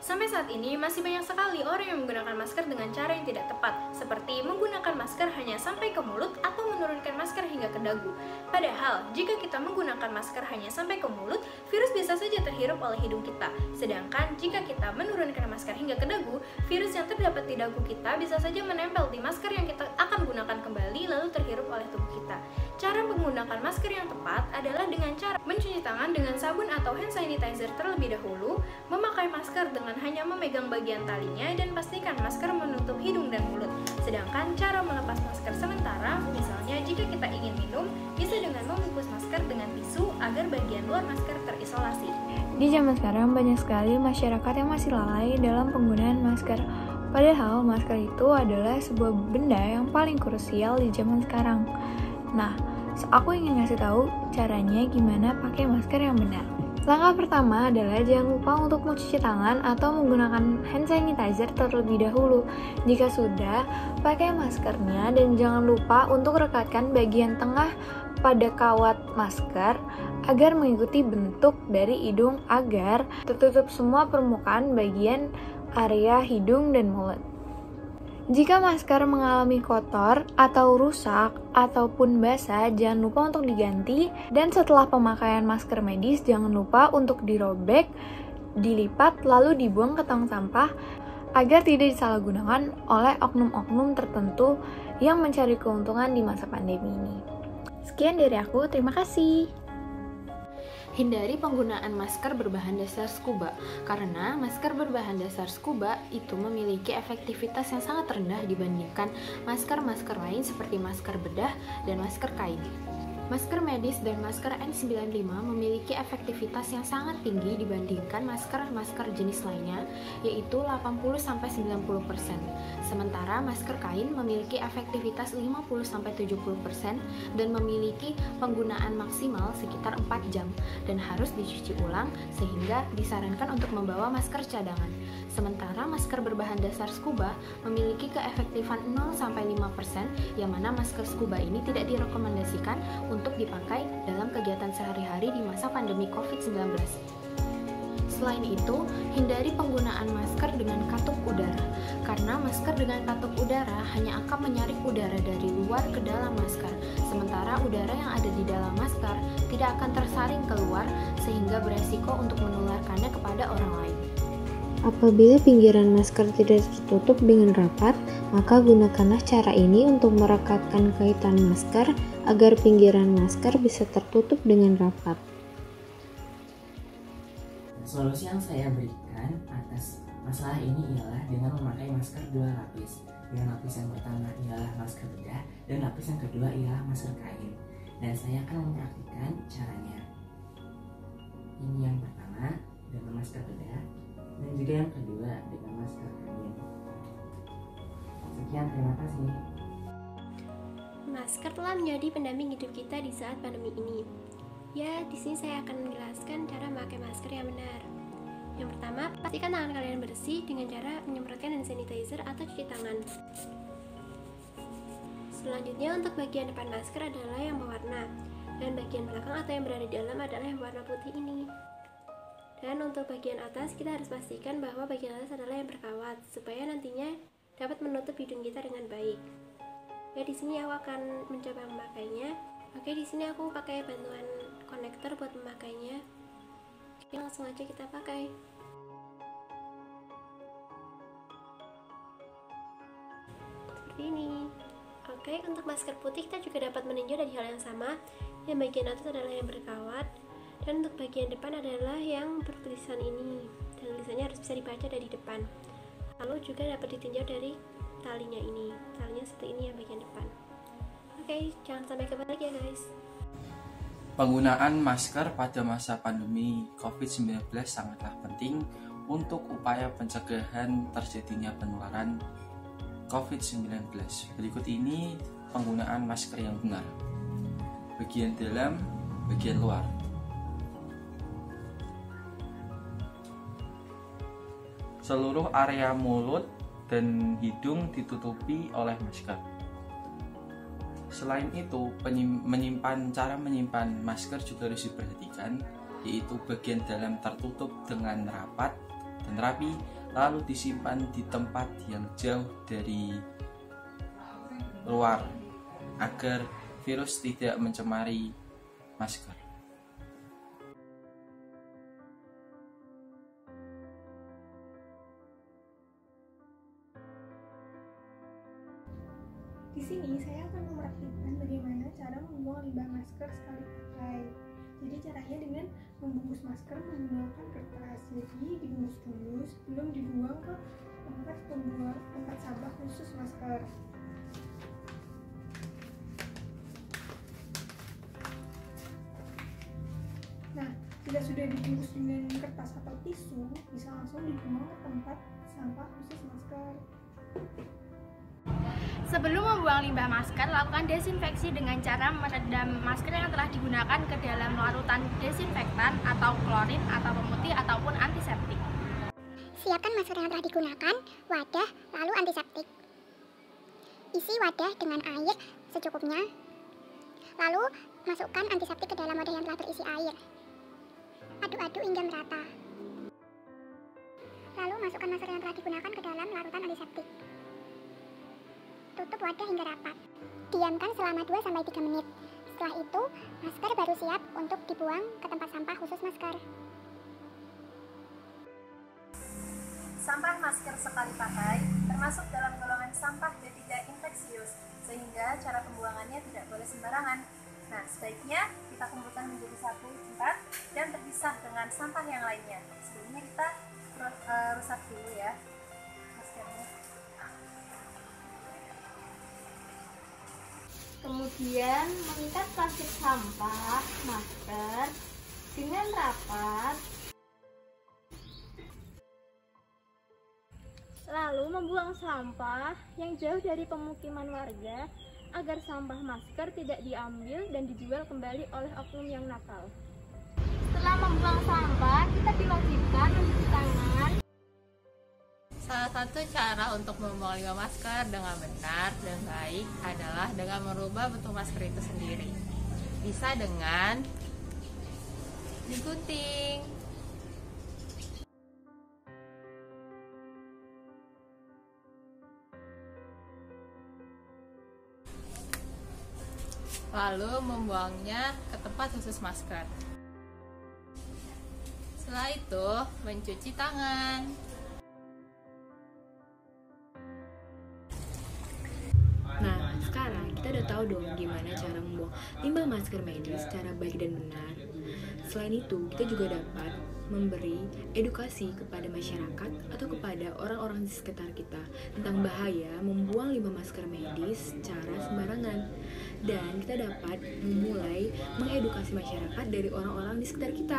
Sampai saat ini masih banyak sekali orang yang menggunakan masker dengan cara yang tidak tepat, seperti menggunakan masker hanya sampai ke mulut atau menurunkan masker hingga ke dagu. Padahal, jika kita menggunakan masker hanya sampai ke mulut, virus bisa saja terhirup oleh hidung kita. Sedangkan jika kita menurunkan masker hingga ke dagu, virus yang terdapat di dagu kita bisa saja menempel di masker yang kita akan gunakan kembali lalu terhirup oleh tubuh kita. Cara menggunakan masker yang tepat adalah dengan cara mencuci tangan dengan sabun atau hand sanitizer terlebih dahulu, memakai masker dengan hanya memegang bagian talinya dan pastikan masker menutup hidung dan mulut. Sedangkan cara melepas masker sementara, misalnya jika kita ingin minum, bisa dengan membungkus masker dengan tisu agar bagian luar masker terisolasi. Di zaman sekarang banyak sekali masyarakat yang masih lalai dalam penggunaan masker. Padahal masker itu adalah sebuah benda yang paling krusial di zaman sekarang. Nah, aku ingin ngasih tahu caranya gimana pakai masker yang benar. Langkah pertama adalah jangan lupa untuk mencuci tangan atau menggunakan hand sanitizer terlebih dahulu. Jika sudah, pakai maskernya dan jangan lupa untuk rekatkan bagian tengah pada kawat masker agar mengikuti bentuk dari hidung agar tertutup semua permukaan bagian area hidung dan mulut. Jika masker mengalami kotor atau rusak ataupun basah, jangan lupa untuk diganti. Dan setelah pemakaian masker medis, jangan lupa untuk dirobek, dilipat, lalu dibuang ke tong sampah agar tidak disalahgunakan oleh oknum-oknum tertentu yang mencari keuntungan di masa pandemi ini. Sekian dari aku, terima kasih. Hindari penggunaan masker berbahan dasar scuba, karena masker berbahan dasar scuba itu memiliki efektivitas yang sangat rendah dibandingkan masker-masker lain seperti masker bedah dan masker kain. Masker medis dan masker N95 memiliki efektivitas yang sangat tinggi dibandingkan masker-masker jenis lainnya, yaitu 80-90%. Sementara masker kain memiliki efektivitas 50-70% dan memiliki penggunaan maksimal sekitar 4 jam dan harus dicuci ulang sehingga disarankan untuk membawa masker cadangan. Sementara masker berbahan dasar scuba memiliki keefektifan 0-5%, yang mana masker scuba ini tidak direkomendasikan untuk dipakai dalam kegiatan sehari-hari di masa pandemi COVID-19. Selain itu, hindari penggunaan masker dengan katup udara, karena masker dengan katup udara hanya akan menyaring udara dari luar ke dalam masker, sementara udara yang ada di dalam masker tidak akan tersaring keluar sehingga beresiko untuk menularkannya kepada orang lain. Apabila pinggiran masker tidak tertutup dengan rapat, maka gunakanlah cara ini untuk merekatkan kaitan masker agar pinggiran masker bisa tertutup dengan rapat. Solusi yang saya berikan atas masalah ini ialah dengan memakai masker 2 lapis. Dengan lapis yang pertama ialah masker bedah dan lapis yang kedua ialah masker kain. Dan saya akan mempraktikkan caranya. Ini yang pertama dengan masker bedah dan juga yang kedua dengan masker kain. Sekian, terima kasih. Masker telah menjadi pendamping hidup kita di saat pandemi ini. Ya, di sini saya akan menjelaskan cara memakai masker yang benar. Yang pertama, pastikan tangan kalian bersih dengan cara menyemprotkan hand sanitizer atau cuci tangan. Selanjutnya, untuk bagian depan masker adalah yang berwarna, dan bagian belakang atau yang berada di dalam adalah yang berwarna putih ini. Dan untuk bagian atas, kita harus pastikan bahwa bagian atas adalah yang berkawat, supaya nantinya dapat menutup hidung kita dengan baik. Ya, di sini aku akan mencoba memakainya. Oke, di sini aku pakai bantuan konektor buat memakainya. Oke, langsung aja kita pakai. Seperti ini. Oke, untuk masker putih kita juga dapat meninjau dari hal yang sama. Yang bagian atas adalah yang berkawat, dan untuk bagian depan adalah yang bertulisan ini. Dan tulisannya harus bisa dibaca dari depan. Lalu juga dapat ditinjau dari talinya ini. Talinya seperti ini yang bagian depan. Oke, jangan sampai kebalik ya guys. Penggunaan masker pada masa pandemi COVID-19 sangatlah penting untuk upaya pencegahan terjadinya penularan COVID-19. Berikut ini penggunaan masker yang benar. Bagian dalam, bagian luar. Seluruh area mulut dan hidung ditutupi oleh masker. Selain itu, cara menyimpan masker juga harus diperhatikan, yaitu bagian dalam tertutup dengan rapat dan rapi, lalu disimpan di tempat yang jauh dari luar agar virus tidak mencemari masker. Di sini saya akan mempraktikkan bagaimana cara membuang limbah masker sekali pakai. Jadi caranya dengan membungkus masker menggunakan kertas. Jadi dibungkus dulu sebelum dibuang ke tempat sampah khusus masker. Nah, jika sudah dibungkus dengan kertas atau tisu, bisa langsung dibuang ke tempat sampah khusus masker. Sebelum membuang limbah masker, lakukan desinfeksi dengan cara merendam masker yang telah digunakan ke dalam larutan desinfektan atau klorin atau pemutih ataupun antiseptik. Siapkan masker yang telah digunakan, wadah, lalu antiseptik. Isi wadah dengan air secukupnya, lalu masukkan antiseptik ke dalam wadah yang telah berisi air. Aduk-aduk hingga merata. Lalu masukkan masker yang telah digunakan ke dalam larutan antiseptik. Tutup wadah hingga rapat. Diamkan selama 2-3 menit. Setelah itu, masker baru siap untuk dibuang ke tempat sampah khusus masker. Sampah masker sekali pakai termasuk dalam golongan sampah yang tidak infeksius, sehingga cara pembuangannya tidak boleh sembarangan. Nah, sebaiknya kita kumpulkan menjadi satu tempat dan terpisah dengan sampah yang lainnya. Sebelumnya kita rusak dulu ya maskernya. Kemudian mengikat plastik sampah masker dengan rapat. Lalu membuang sampah yang jauh dari pemukiman warga agar sampah masker tidak diambil dan dijual kembali oleh oknum yang nakal. Setelah membuang sampah, kita diwajibkan mencuci tangan. Salah satu cara untuk membuang limbah masker dengan benar dan baik adalah dengan merubah bentuk masker itu sendiri. Bisa dengan digunting, lalu membuangnya ke tempat khusus masker. Setelah itu, mencuci tangan. Nah, sekarang kita udah tahu dong gimana cara membuang limbah masker medis secara baik dan benar. Selain itu, kita juga dapat memberi edukasi kepada masyarakat atau kepada orang-orang di sekitar kita tentang bahaya membuang limbah masker medis secara sembarangan. Dan kita dapat memulai mengedukasi masyarakat dari orang-orang di sekitar kita.